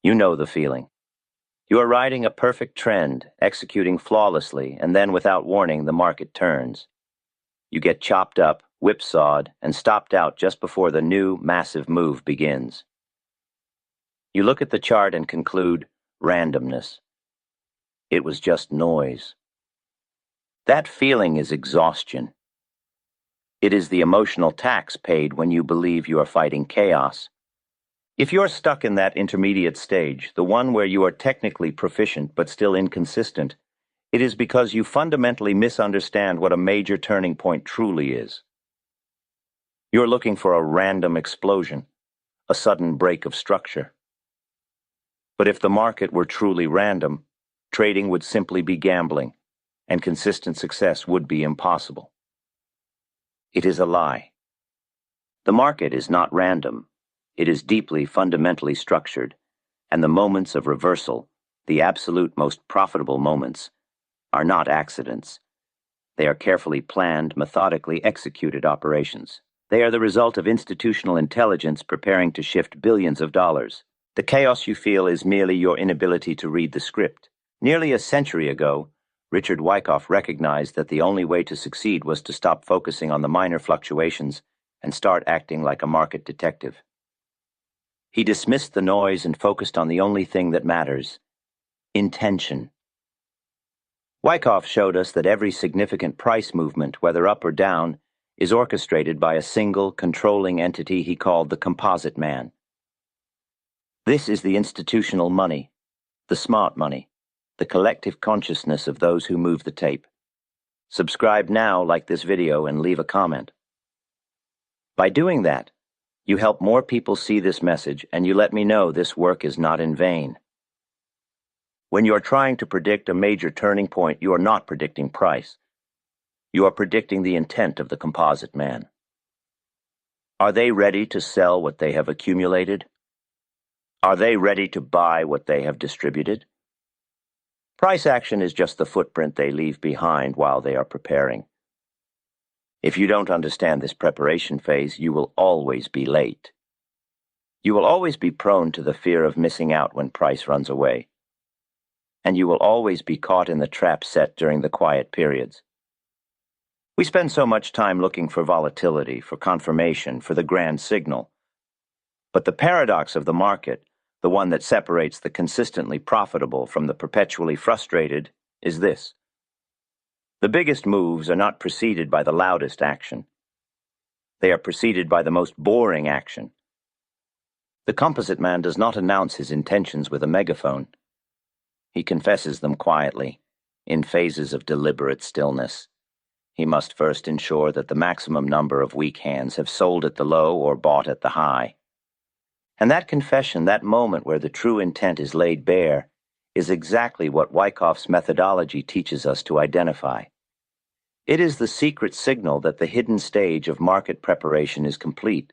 You know the feeling. You are riding a perfect trend, executing flawlessly, and then without warning the market turns. You get chopped up, whipsawed, and stopped out just before the new, massive move begins. You look at the chart and conclude, randomness. It was just noise. That feeling is exhaustion. It is the emotional tax paid when you believe you are fighting chaos. If you're stuck in that intermediate stage, the one where you are technically proficient but still inconsistent, it is because you fundamentally misunderstand what a major turning point truly is. You're looking for a random explosion, a sudden break of structure. But if the market were truly random, trading would simply be gambling, and consistent success would be impossible. It is a lie. The market is not random. It is deeply, fundamentally structured, and the moments of reversal, the absolute most profitable moments, are not accidents. They are carefully planned, methodically executed operations. They are the result of institutional intelligence preparing to shift billions of dollars. The chaos you feel is merely your inability to read the script. Nearly a century ago, Richard Wyckoff recognized that the only way to succeed was to stop focusing on the minor fluctuations and start acting like a market detective. He dismissed the noise and focused on the only thing that matters: intention. Wyckoff showed us that every significant price movement, whether up or down, is orchestrated by a single, controlling entity he called the Composite Man. This is the institutional money, the smart money, the collective consciousness of those who move the tape. Subscribe now, like this video, and leave a comment. By doing that, you help more people see this message, and you let me know this work is not in vain. When you are trying to predict a major turning point, you are not predicting price. You are predicting the intent of the Composite Man. Are they ready to sell what they have accumulated? Are they ready to buy what they have distributed? Price action is just the footprint they leave behind while they are preparing. If you don't understand this preparation phase, you will always be late. You will always be prone to the fear of missing out when price runs away. And you will always be caught in the trap set during the quiet periods. We spend so much time looking for volatility, for confirmation, for the grand signal. But the paradox of the market, the one that separates the consistently profitable from the perpetually frustrated, is this. The biggest moves are not preceded by the loudest action. They are preceded by the most boring action. The Composite Man does not announce his intentions with a megaphone. He confesses them quietly, in phases of deliberate stillness. He must first ensure that the maximum number of weak hands have sold at the low or bought at the high. And that confession, that moment where the true intent is laid bare, is exactly what Wyckoff's methodology teaches us to identify. It is the secret signal that the hidden stage of market preparation is complete.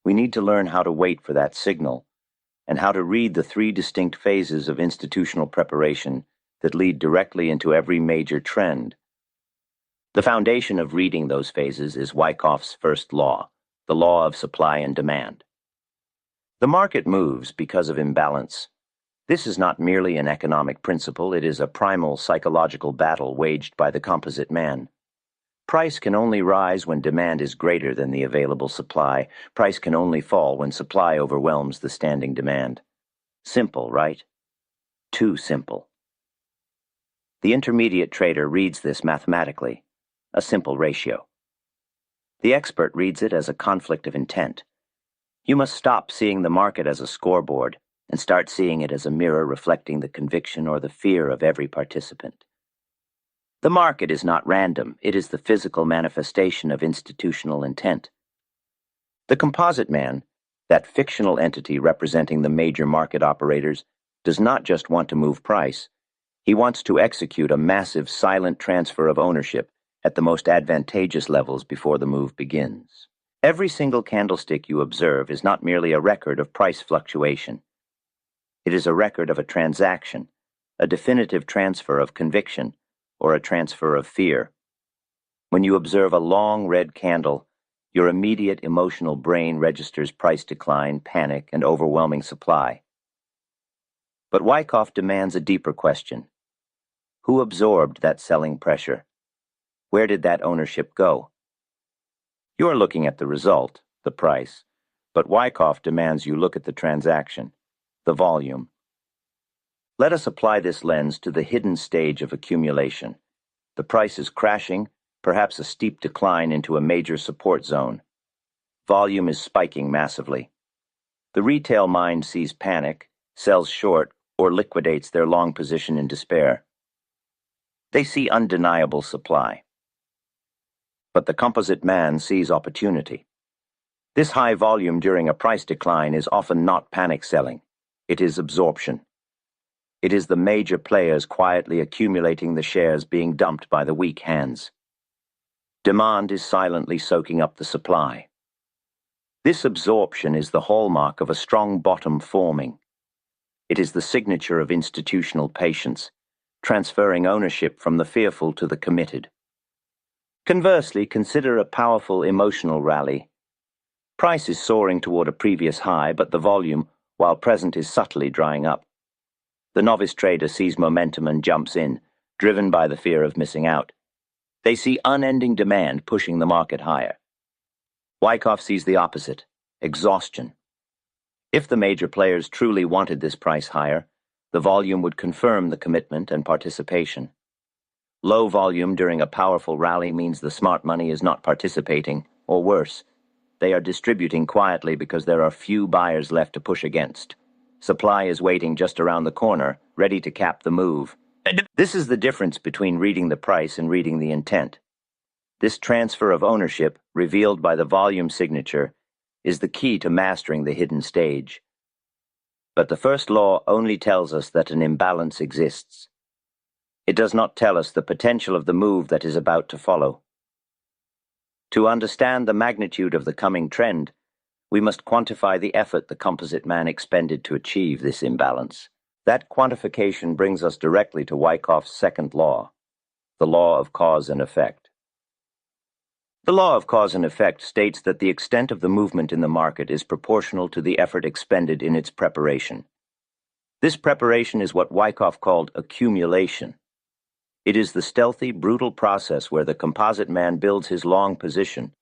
We need to learn how to wait for that signal, and how to read the three distinct phases of institutional preparation that lead directly into every major trend. The foundation of reading those phases is Wyckoff's first law, the law of supply and demand. The market moves because of imbalance. This is not merely an economic principle, it is a primal psychological battle waged by the Composite Man. Price can only rise when demand is greater than the available supply. Price can only fall when supply overwhelms the standing demand. Simple, right? Too simple. The intermediate trader reads this mathematically, a simple ratio. The expert reads it as a conflict of intent. You must stop seeing the market as a scoreboard and start seeing it as a mirror reflecting the conviction or the fear of every participant. The market is not random, it is the physical manifestation of institutional intent. The Composite Man, that fictional entity representing the major market operators, does not just want to move price. He wants to execute a massive silent transfer of ownership at the most advantageous levels before the move begins. Every single candlestick you observe is not merely a record of price fluctuation. It is a record of a transaction, a definitive transfer of conviction, or a transfer of fear. When you observe a long red candle, your immediate emotional brain registers price decline, panic, and overwhelming supply. But Wyckoff demands a deeper question. Who absorbed that selling pressure? Where did that ownership go? You're looking at the result, the price, but Wyckoff demands you look at the transaction, the volume. Let us apply this lens to the hidden stage of accumulation. The price is crashing, perhaps a steep decline into a major support zone. Volume is spiking massively. The retail mind sees panic, sells short, or liquidates their long position in despair. They see undeniable supply. But the Composite Man sees opportunity. This high volume during a price decline is often not panic selling. It is absorption. It is the major players quietly accumulating the shares being dumped by the weak hands. Demand is silently soaking up the supply. This absorption is the hallmark of a strong bottom forming. It is the signature of institutional patience, transferring ownership from the fearful to the committed. Conversely, consider a powerful emotional rally. Price is soaring toward a previous high, but the volume, while present, is subtly drying up. The novice trader sees momentum and jumps in, driven by the fear of missing out. They see unending demand pushing the market higher. Wyckoff sees the opposite, exhaustion. If the major players truly wanted this price higher, the volume would confirm the commitment and participation. Low volume during a powerful rally means the smart money is not participating, or worse, they are distributing quietly because there are few buyers left to push against. Supply is waiting just around the corner, ready to cap the move. This is the difference between reading the price and reading the intent. This transfer of ownership, revealed by the volume signature, is the key to mastering the hidden stage. But the first law only tells us that an imbalance exists. It does not tell us the potential of the move that is about to follow. To understand the magnitude of the coming trend, we must quantify the effort the Composite Man expended to achieve this imbalance. That quantification brings us directly to Wyckoff's second law, the law of cause and effect. The law of cause and effect states that the extent of the movement in the market is proportional to the effort expended in its preparation. This preparation is what Wyckoff called accumulation. It is the stealthy, brutal process where the Composite Man builds his long position,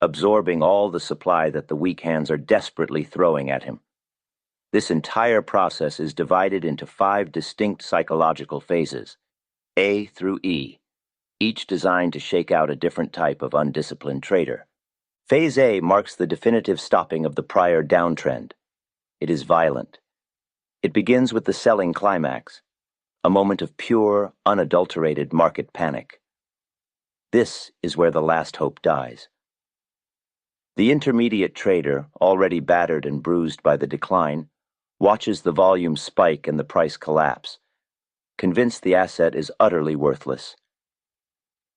absorbing all the supply that the weak hands are desperately throwing at him. This entire process is divided into 5 distinct psychological phases, A through E, each designed to shake out a different type of undisciplined trader. Phase A marks the definitive stopping of the prior downtrend. It is violent. It begins with the selling climax, a moment of pure, unadulterated market panic. This is where the last hope dies. The intermediate trader, already battered and bruised by the decline, watches the volume spike and the price collapse, convinced the asset is utterly worthless.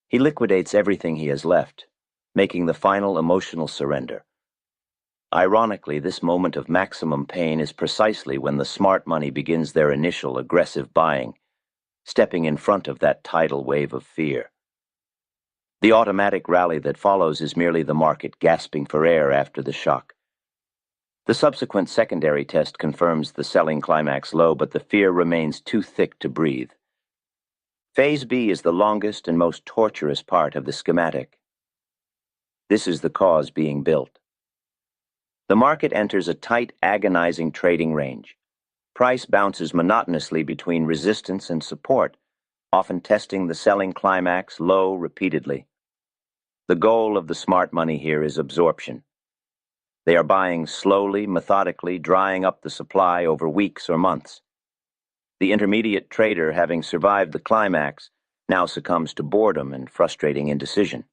He liquidates everything he has left, making the final emotional surrender. Ironically, this moment of maximum pain is precisely when the smart money begins their initial aggressive buying, stepping in front of that tidal wave of fear. The automatic rally that follows is merely the market gasping for air after the shock. The subsequent secondary test confirms the selling climax low, but the fear remains too thick to breathe. Phase B is the longest and most torturous part of the schematic. This is the cause being built. The market enters a tight, agonizing trading range. Price bounces monotonously between resistance and support, often testing the selling climax low repeatedly. The goal of the smart money here is absorption. They are buying slowly, methodically, drying up the supply over weeks or months. The intermediate trader, having survived the climax, now succumbs to boredom and frustrating indecision.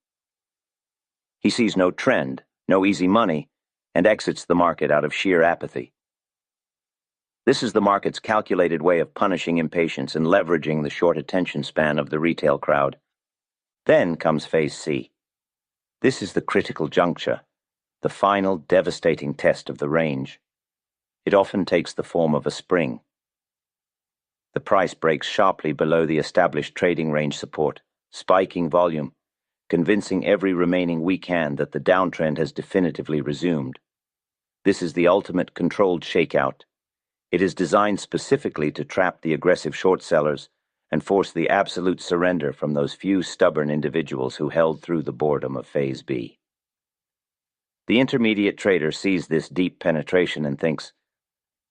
He sees no trend, no easy money, and exits the market out of sheer apathy. This is the market's calculated way of punishing impatience and leveraging the short attention span of the retail crowd. Then comes Phase C. This is the critical juncture, the final devastating test of the range. It often takes the form of a spring. The price breaks sharply below the established trading range support, spiking volume, convincing every remaining weak hand that the downtrend has definitively resumed. This is the ultimate controlled shakeout. It is designed specifically to trap the aggressive short sellers and force the absolute surrender from those few stubborn individuals who held through the boredom of Phase B. The intermediate trader sees this deep penetration and thinks,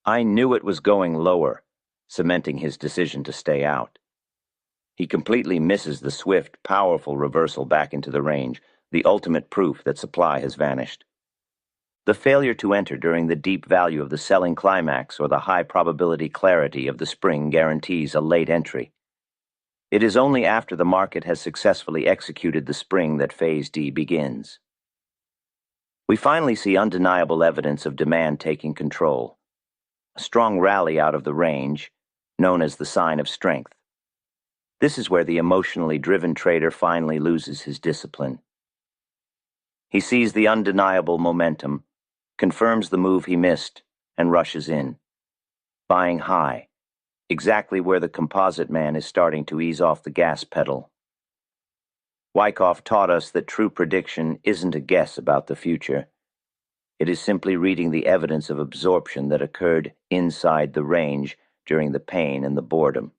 "I knew it was going lower," cementing his decision to stay out. He completely misses the swift, powerful reversal back into the range, the ultimate proof that supply has vanished. The failure to enter during the deep value of the selling climax or the high probability clarity of the spring guarantees a late entry. It is only after the market has successfully executed the spring that Phase D begins. We finally see undeniable evidence of demand taking control. A strong rally out of the range, known as the sign of strength. This is where the emotionally driven trader finally loses his discipline. He sees the undeniable momentum, confirms the move he missed, and rushes in, buying high, exactly where the Composite Man is starting to ease off the gas pedal. Wyckoff taught us that true prediction isn't a guess about the future. It is simply reading the evidence of absorption that occurred inside the range during the pain and the boredom.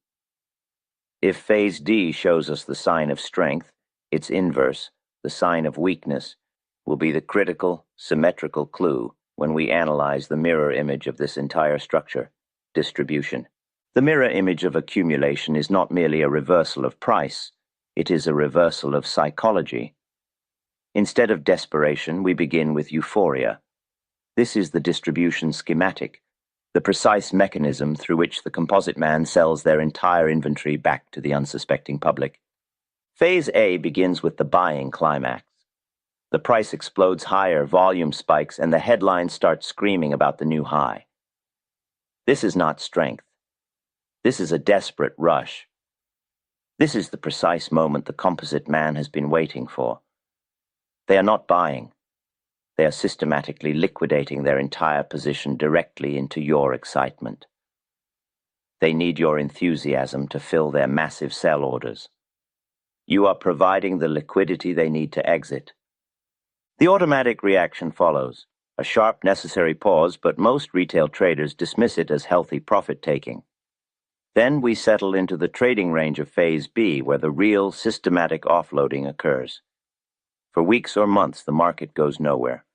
If Phase D shows us the sign of strength, its inverse, the sign of weakness, will be the critical, symmetrical clue when we analyze the mirror image of this entire structure, distribution. The mirror image of accumulation is not merely a reversal of price, it is a reversal of psychology. Instead of desperation, we begin with euphoria. This is the distribution schematic, the precise mechanism through which the Composite Man sells their entire inventory back to the unsuspecting public. Phase A begins with the buying climax. The price explodes higher, volume spikes, and the headlines start screaming about the new high. This is not strength. This is a desperate rush. This is the precise moment the Composite Man has been waiting for. They are not buying. They are systematically liquidating their entire position directly into your excitement. They need your enthusiasm to fill their massive sell orders. You are providing the liquidity they need to exit. The automatic reaction follows, a sharp, necessary pause, but most retail traders dismiss it as healthy profit-taking. Then we settle into the trading range of Phase B, where the real, systematic offloading occurs. For weeks or months, the market goes nowhere.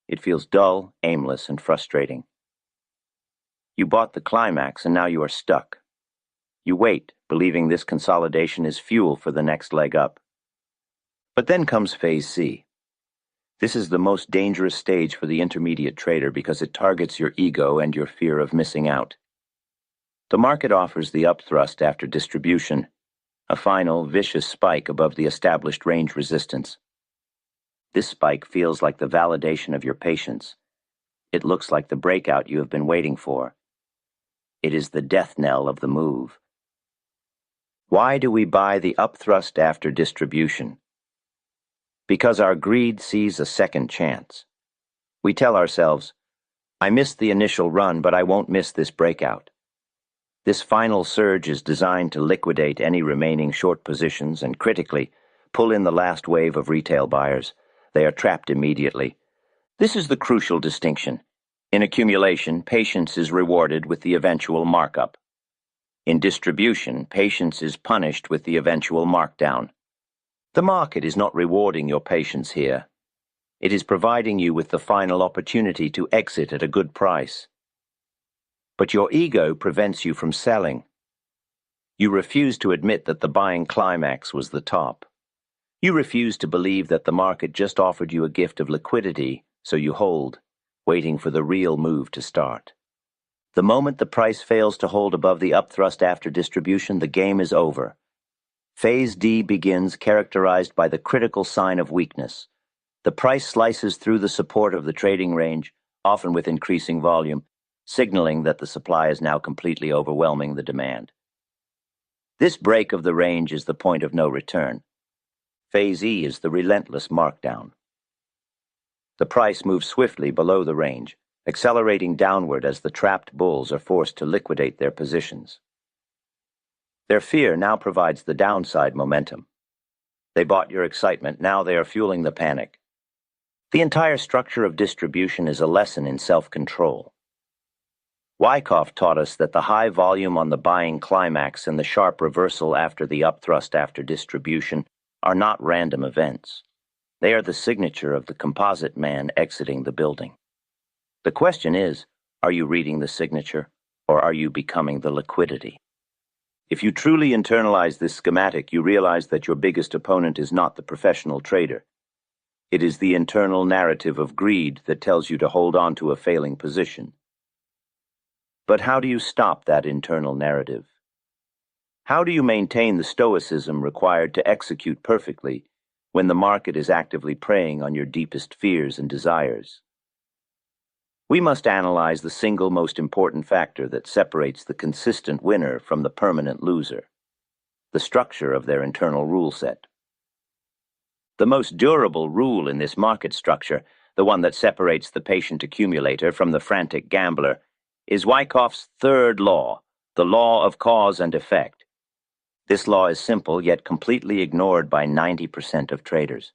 It feels dull, aimless, and frustrating. You bought the climax, and now you are stuck. You wait, believing this consolidation is fuel for the next leg up. But then comes Phase C. This is the most dangerous stage for the intermediate trader because it targets your ego and your fear of missing out. The market offers the upthrust after distribution, a final, vicious spike above the established range resistance. This spike feels like the validation of your patience. It looks like the breakout you have been waiting for. It is the death knell of the move. Why do we buy the upthrust after distribution? Because our greed sees a second chance. We tell ourselves, "I missed the initial run, but I won't miss this breakout." This final surge is designed to liquidate any remaining short positions and, critically, pull in the last wave of retail buyers. They are trapped immediately. This is the crucial distinction. In accumulation, patience is rewarded with the eventual markup. In distribution, patience is punished with the eventual markdown. The market is not rewarding your patience here. It is providing you with the final opportunity to exit at a good price. But your ego prevents you from selling. You refuse to admit that the buying climax was the top. You refuse to believe that the market just offered you a gift of liquidity, so you hold, waiting for the real move to start. The moment the price fails to hold above the upthrust after distribution, the game is over. Phase D begins, characterized by the critical sign of weakness. The price slices through the support of the trading range, often with increasing volume, signaling that the supply is now completely overwhelming the demand. This break of the range is the point of no return. Phase E is the relentless markdown. The price moves swiftly below the range, accelerating downward as the trapped bulls are forced to liquidate their positions. Their fear now provides the downside momentum. They bought your excitement, now they are fueling the panic. The entire structure of distribution is a lesson in self-control. Wyckoff taught us that the high volume on the buying climax and the sharp reversal after the upthrust after distribution are not random events. They are the signature of the composite man exiting the building. The question is, are you reading the signature, or are you becoming the liquidity? If you truly internalize this schematic, you realize that your biggest opponent is not the professional trader. It is the internal narrative of greed that tells you to hold on to a failing position. But how do you stop that internal narrative? How do you maintain the stoicism required to execute perfectly when the market is actively preying on your deepest fears and desires? We must analyze the single most important factor that separates the consistent winner from the permanent loser: the structure of their internal rule set. The most durable rule in this market structure, the one that separates the patient accumulator from the frantic gambler, is Wyckoff's third law, the law of cause and effect. This law is simple yet completely ignored by 90% of traders.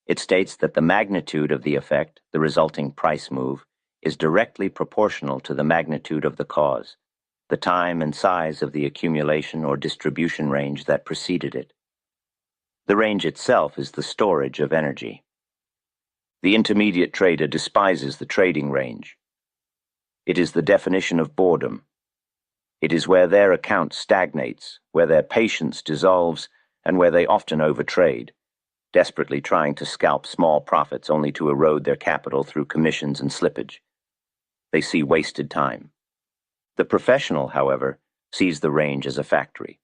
It states that the magnitude of the effect, the resulting price move, is directly proportional to the magnitude of the cause, the time and size of the accumulation or distribution range that preceded it. The range itself is the storage of energy. The intermediate trader despises the trading range. It is the definition of boredom. It is where their account stagnates, where their patience dissolves, and where they often overtrade, desperately trying to scalp small profits only to erode their capital through commissions and slippage. They see wasted time. The professional, however, sees the range as a factory.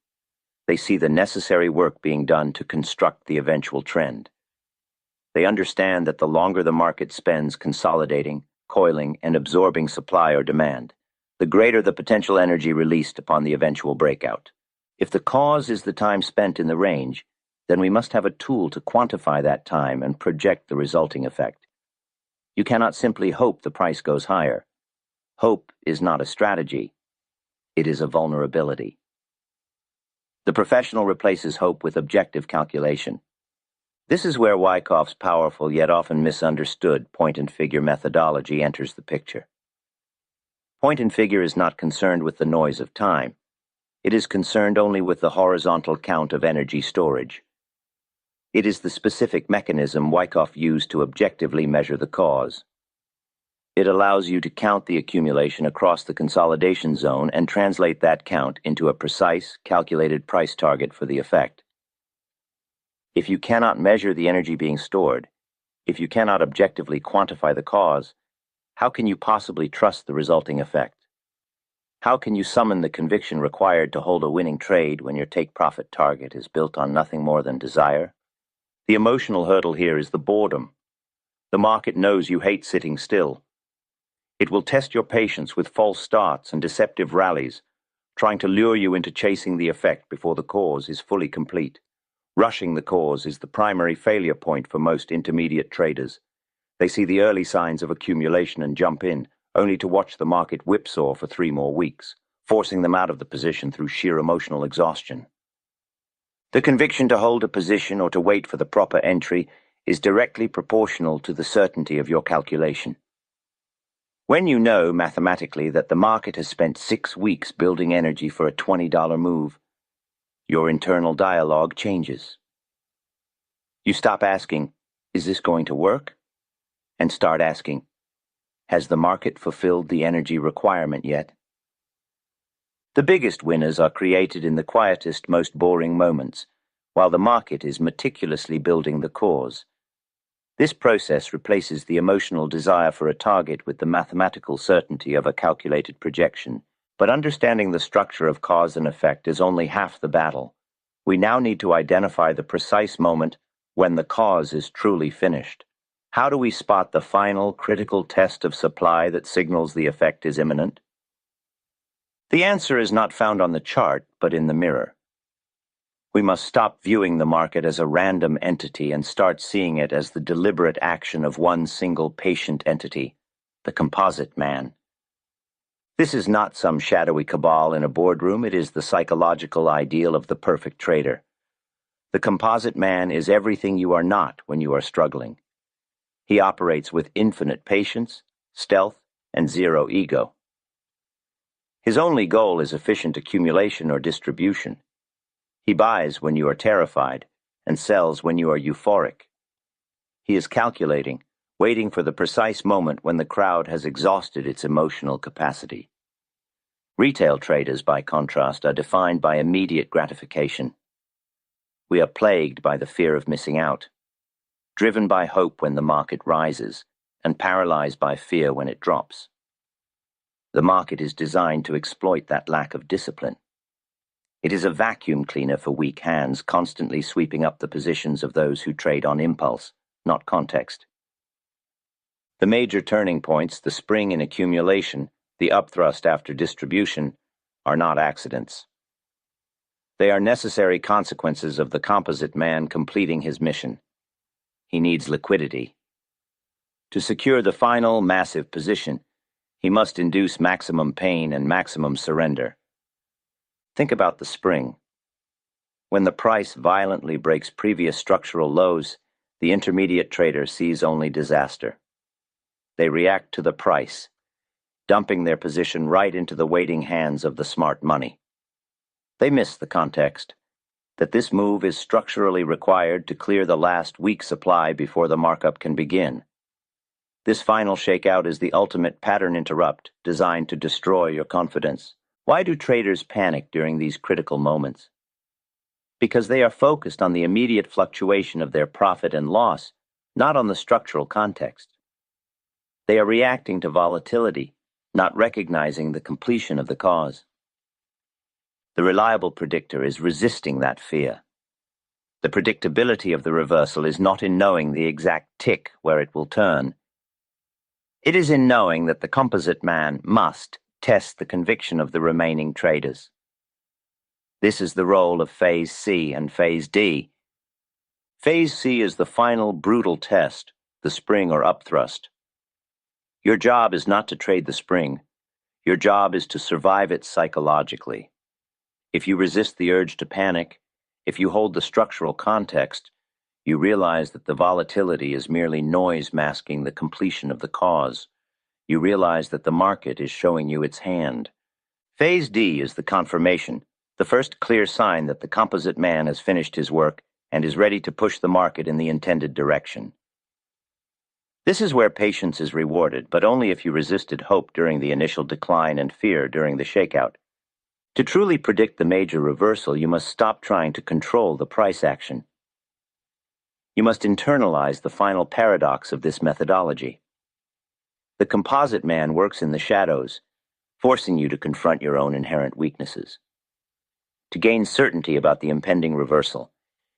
They see the necessary work being done to construct the eventual trend. They understand that the longer the market spends consolidating, coiling, and absorbing supply or demand, the greater the potential energy released upon the eventual breakout. If the cause is the time spent in the range, then we must have a tool to quantify that time and project the resulting effect. You cannot simply hope the price goes higher. Hope is not a strategy. It is a vulnerability. The professional replaces hope with objective calculation. This is where Wyckoff's powerful yet often misunderstood point-and-figure methodology enters the picture. Point-and-figure is not concerned with the noise of time. It is concerned only with the horizontal count of energy storage. It is the specific mechanism Wyckoff used to objectively measure the cause. It allows you to count the accumulation across the consolidation zone and translate that count into a precise, calculated price target for the effect. If you cannot measure the energy being stored, if you cannot objectively quantify the cause, how can you possibly trust the resulting effect? How can you summon the conviction required to hold a winning trade when your take-profit target is built on nothing more than desire? The emotional hurdle here is the boredom. The market knows you hate sitting still. It will test your patience with false starts and deceptive rallies, trying to lure you into chasing the effect before the cause is fully complete. Rushing the cause is the primary failure point for most intermediate traders. They see the early signs of accumulation and jump in, only to watch the market whipsaw for 3 more weeks, forcing them out of the position through sheer emotional exhaustion. The conviction to hold a position or to wait for the proper entry is directly proportional to the certainty of your calculation. When you know mathematically that the market has spent 6 weeks building energy for a $20 move, your internal dialogue changes. You stop asking, "Is this going to work?" and start asking, "Has the market fulfilled the energy requirement yet?" The biggest winners are created in the quietest, most boring moments, while the market is meticulously building the cause. This process replaces the emotional desire for a target with the mathematical certainty of a calculated projection. But understanding the structure of cause and effect is only half the battle. We now need to identify the precise moment when the cause is truly finished. How do we spot the final, critical test of supply that signals the effect is imminent? The answer is not found on the chart, but in the mirror. We must stop viewing the market as a random entity and start seeing it as the deliberate action of one single patient entity, the composite man. This is not some shadowy cabal in a boardroom. It is the psychological ideal of the perfect trader. The composite man is everything you are not when you are struggling. He operates with infinite patience, stealth, and zero ego. His only goal is efficient accumulation or distribution. He buys when you are terrified and sells when you are euphoric. He is calculating, waiting for the precise moment when the crowd has exhausted its emotional capacity. Retail traders, by contrast, are defined by immediate gratification. We are plagued by the fear of missing out, driven by hope when the market rises, and paralyzed by fear when it drops. The market is designed to exploit that lack of discipline. It is a vacuum cleaner for weak hands, constantly sweeping up the positions of those who trade on impulse, not context. The major turning points, the spring in accumulation, the upthrust after distribution, are not accidents. They are necessary consequences of the composite man completing his mission. He needs liquidity. To secure the final, massive position, he must induce maximum pain and maximum surrender. Think about the spring. When the price violently breaks previous structural lows, the intermediate trader sees only disaster. They react to the price, dumping their position right into the waiting hands of the smart money. They miss the context, that this move is structurally required to clear the last weak supply before the markup can begin. This final shakeout is the ultimate pattern interrupt designed to destroy your confidence. Why do traders panic during these critical moments? Because they are focused on the immediate fluctuation of their profit and loss, not on the structural context. They are reacting to volatility, not recognizing the completion of the cause. The reliable predictor is resisting that fear. The predictability of the reversal is not in knowing the exact tick where it will turn. It is in knowing that the composite man must test the conviction of the remaining traders. This is the role of Phase C and Phase D. Phase C is the final brutal test, the spring or upthrust. Your job is not to trade the spring. Your job is to survive it psychologically. If you resist the urge to panic, if you hold the structural context, you realize that the volatility is merely noise masking the completion of the cause. You realize that the market is showing you its hand. Phase D is the confirmation, the first clear sign that the composite man has finished his work and is ready to push the market in the intended direction. This is where patience is rewarded, but only if you resisted hope during the initial decline and fear during the shakeout. To truly predict the major reversal, you must stop trying to control the price action. You must internalize the final paradox of this methodology. The composite man works in the shadows, forcing you to confront your own inherent weaknesses. To gain certainty about the impending reversal,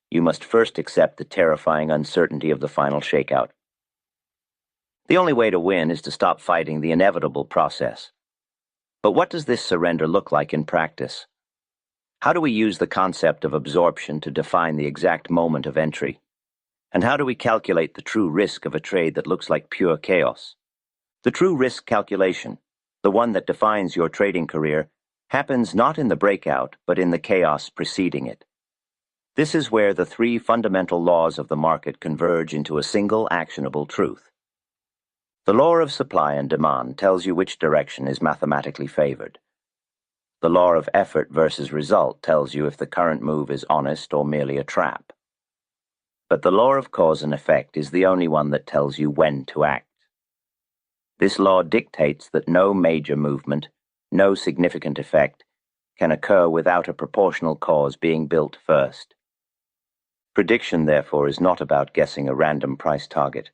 you must first accept the terrifying uncertainty of the final shakeout. The only way to win is to stop fighting the inevitable process. But what does this surrender look like in practice? How do we use the concept of absorption to define the exact moment of entry? And how do we calculate the true risk of a trade that looks like pure chaos? The true risk calculation, the one that defines your trading career, happens not in the breakout, but in the chaos preceding it. This is where the three fundamental laws of the market converge into a single actionable truth. The law of supply and demand tells you which direction is mathematically favored. The law of effort versus result tells you if the current move is honest or merely a trap. But the law of cause and effect is the only one that tells you when to act. This law dictates that no major movement, no significant effect, can occur without a proportional cause being built first. Prediction, therefore, is not about guessing a random price target.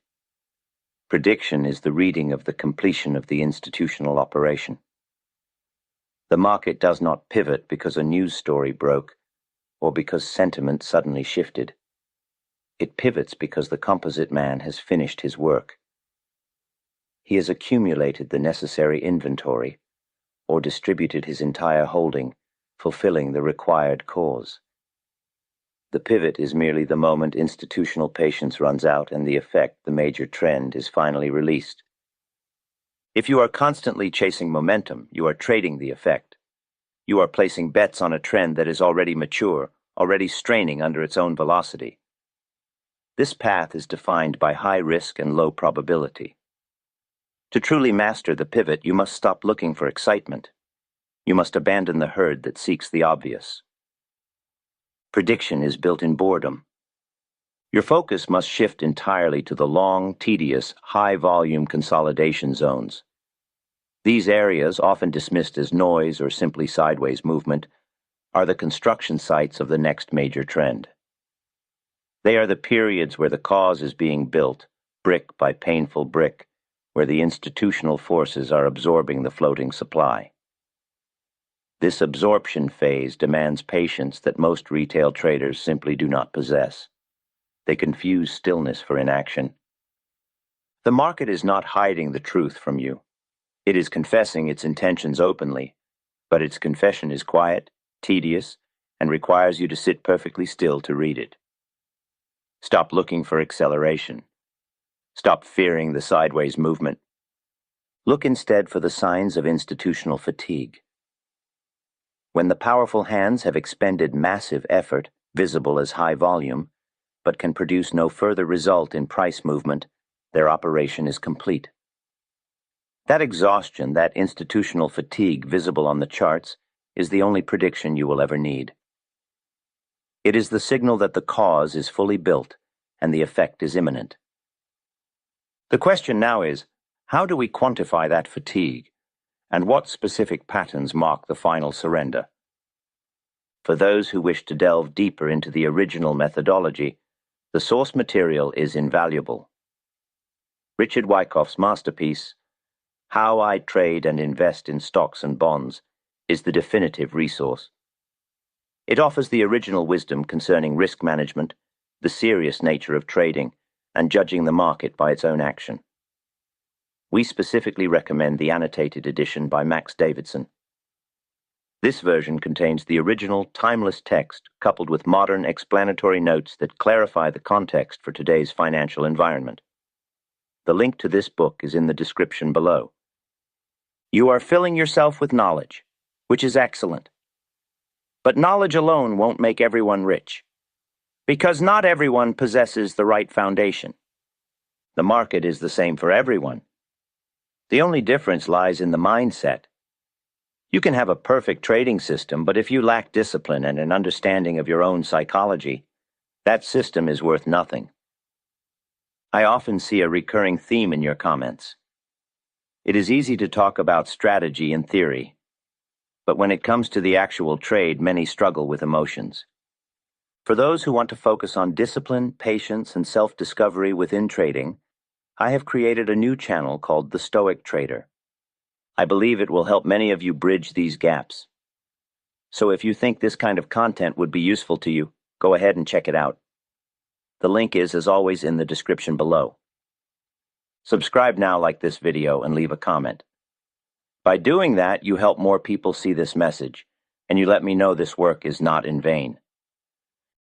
Prediction is the reading of the completion of the institutional operation. The market does not pivot because a news story broke or because sentiment suddenly shifted. It pivots because the composite man has finished his work. He has accumulated the necessary inventory or distributed his entire holding, fulfilling the required cause. The pivot is merely the moment institutional patience runs out and the effect, the major trend, is finally released. If you are constantly chasing momentum, you are trading the effect. You are placing bets on a trend that is already mature, already straining under its own velocity. This path is defined by high risk and low probability. To truly master the pivot, you must stop looking for excitement. You must abandon the herd that seeks the obvious. Prediction is built in boredom. Your focus must shift entirely to the long, tedious, high-volume consolidation zones. These areas, often dismissed as noise or simply sideways movement, are the construction sites of the next major trend. They are the periods where the cause is being built, brick by painful brick, where the institutional forces are absorbing the floating supply. This absorption phase demands patience that most retail traders simply do not possess. They confuse stillness for inaction. The market is not hiding the truth from you. It is confessing its intentions openly, but its confession is quiet, tedious, and requires you to sit perfectly still to read it. Stop looking for acceleration. Stop fearing the sideways movement. Look instead for the signs of institutional fatigue. When the powerful hands have expended massive effort, visible as high volume, but can produce no further result in price movement, their operation is complete. That exhaustion, that institutional fatigue visible on the charts, is the only prediction you will ever need. It is the signal that the cause is fully built and the effect is imminent. The question now is, how do we quantify that fatigue, and what specific patterns mark the final surrender? For those who wish to delve deeper into the original methodology, the source material is invaluable. Richard Wyckoff's masterpiece, How I Trade and Invest in Stocks and Bonds, is the definitive resource. It offers the original wisdom concerning risk management, the serious nature of trading, and judging the market by its own action. We specifically recommend the Annotated edition by Max Davidson. This version contains the original timeless text coupled with modern explanatory notes that clarify the context for today's financial environment. The link to this book is in the description below. You are filling yourself with knowledge, which is excellent. But knowledge alone won't make everyone rich, because not everyone possesses the right foundation. The market is the same for everyone. The only difference lies in the mindset. You can have a perfect trading system, but if you lack discipline and an understanding of your own psychology, that system is worth nothing. I often see a recurring theme in your comments. It is easy to talk about strategy in theory, but when it comes to the actual trade, many struggle with emotions. For those who want to focus on discipline, patience, and self-discovery within trading, I have created a new channel called The Stoic Trader. I believe it will help many of you bridge these gaps. So if you think this kind of content would be useful to you, go ahead and check it out. The link is, as always, in the description below. Subscribe now, like this video, and leave a comment. By doing that, you help more people see this message, and you let me know this work is not in vain.